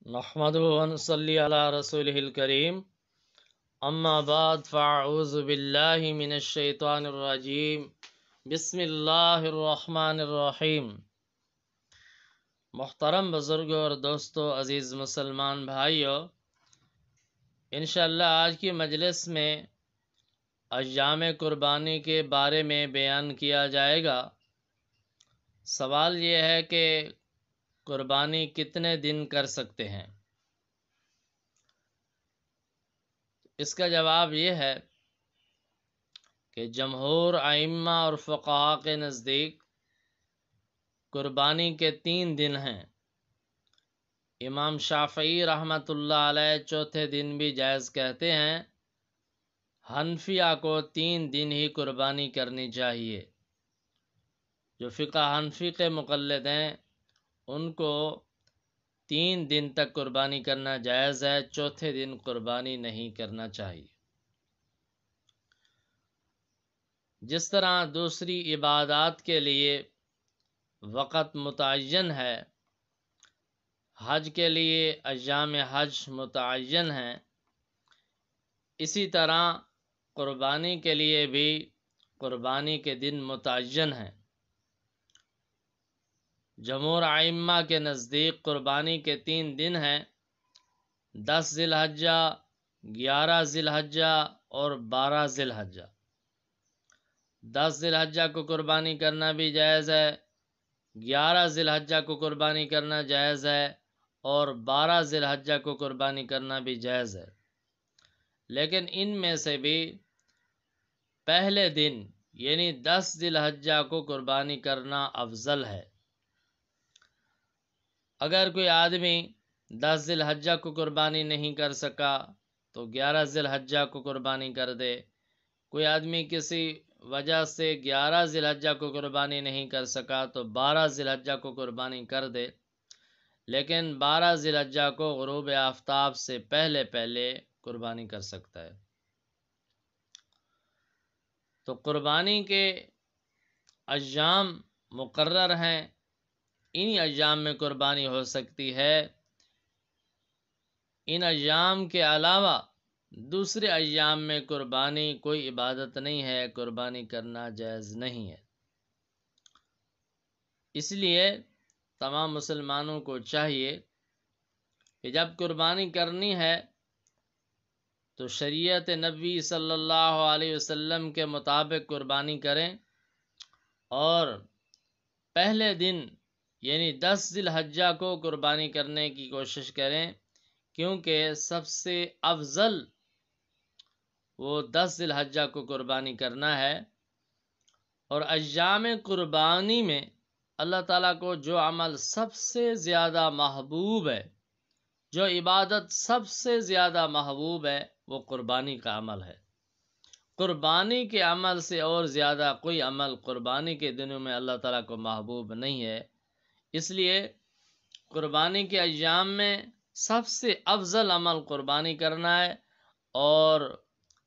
نحمده ونصلي على رسوله الكريم اما بعد فاعوذ باللہ من الشیطان الرجیم بسم اللہ الرحمن الرحیم۔ محترم بزرگوں اور دوستو، عزیز مسلمان بھائیو، انشاءاللہ آج کی مجلس میں ایام قربانی کے بارے میں بیان کیا جائے گا۔ سوال یہ ہے کہ قربانی کتنے دن کر سکتے ہیں؟ اس کا جواب یہ ہے کہ جمہور ائمہ اور فقہاء کے نزدیک قربانی کے 3 دن ہیں۔ امام شافعی رحمۃ اللہ علیہ چوتھے دن بھی جائز کہتے ہیں۔ حنفیہ کو 3 دن ہی قربانی کرنی چاہیے۔ جو فقہ حنفی کے مقلد ہیں ان کو 3 دن تک قربانی کرنا جائز ہے، چوتھے دن قربانی نہیں کرنا چاہیے۔ جس طرح دوسری عبادات کے لیے وقت متعین ہے، حج کے لیے ایام حج متعین ہیں، اسی طرح قربانی کے لیے بھی قربانی کے دن متعین ہیں۔ جمہور ائمہ کے نزدیک قربانی کے 3 دن ہیں: 10 ذی الحجہ، 11 ذی الحجہ اور 12 ذی الحجہ۔ 10 ذی الحجہ کو قربانی کرنا بھی جائز ہے، 11 ذی الحجہ کو قربانی کرنا جائز ہے اور 12 ذی الحجہ کو قربانی کرنا بھی جائز ہے۔ لیکن ان میں سے بھی پہلے دن یعنی 10 ذی الحجہ کو قربانی کرنا افضل ہے۔ اگر کوئی آدمی 10 ذی الحجہ کو قربانی نہیں کر سکا تو 11 ذی الحجہ کو قربانی کر دے۔ کوئی آدمی کسی وجہ سے 11 ذی الحجہ کو قربانی نہیں کر سکا تو 12 ذی الحجہ کو قربانی کر دے، لیکن 12 ذی الحجہ کو غروب آفتاب سے پہلے قربانی کر سکتا ہے۔ تو قربانی کے ایام مقرر ہیں، انہی ایام میں قربانی ہو سکتی ہے۔ ان ایام کے علاوہ دوسرے ایام میں قربانی کوئی عبادت نہیں ہے، قربانی کرنا جائز نہیں ہے۔ اس لیے تمام مسلمانوں کو چاہیے کہ جب قربانی کرنی ہے تو شریعت نبوی صلی اللہ علیہ وسلم کے مطابق قربانی کریں اور پہلے دن یعنی 10 ذی الحجہ کو قربانی کرنے کی کوشش کریں، کیونکہ سب سے افضل وہ 10 ذی الحجہ کو قربانی کرنا ہے۔ اور ایام قربانی میں اللہ تعالیٰ کو جو عمل سب سے زیادہ محبوب ہے، جو عبادت سب سے زیادہ محبوب ہے، وہ قربانی کا عمل ہے۔ قربانی کے عمل سے اور زیادہ کوئی عمل قربانی کے دنوں میں اللہ تعالیٰ کو محبوب نہیں ہے۔ اس لیے قربانی کے ایام میں سب سے افضل عمل قربانی کرنا ہے، اور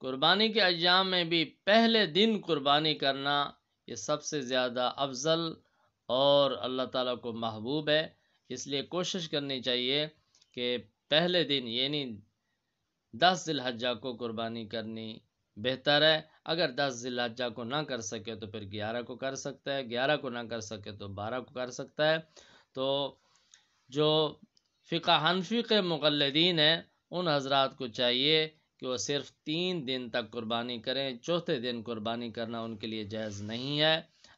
قربانی کے ایام میں بھی پہلے دن قربانی کرنا یہ سب سے زیادہ افضل اور اللہ تعالیٰ کو محبوب ہے۔ اس لیے کوشش کرنی چاہیے کہ پہلے دن یعنی 10 ذی الحجہ کو قربانی کرنی بہتر ہے۔ اگر 10 ذی الحجہ کو نہ کر سکے تو پھر 11 کو کر سکتا ہے، 11 کو نہ کر سکے تو 12 کو کر سکتا ہے۔ تو جو فقہ حنفی کے مقلدین ہیں ان حضرات کو چاہیے کہ وہ صرف 3 دن تک قربانی کریں، چوتھے دن قربانی کرنا ان کے لیے جائز نہیں ہے۔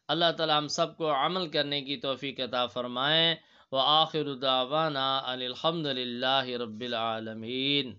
اللہ تعالی ہم سب کو عمل کرنے کی توفیق عطا فرمائیں۔ وآخر دعوانا ان الحمد للہ رب العالمین۔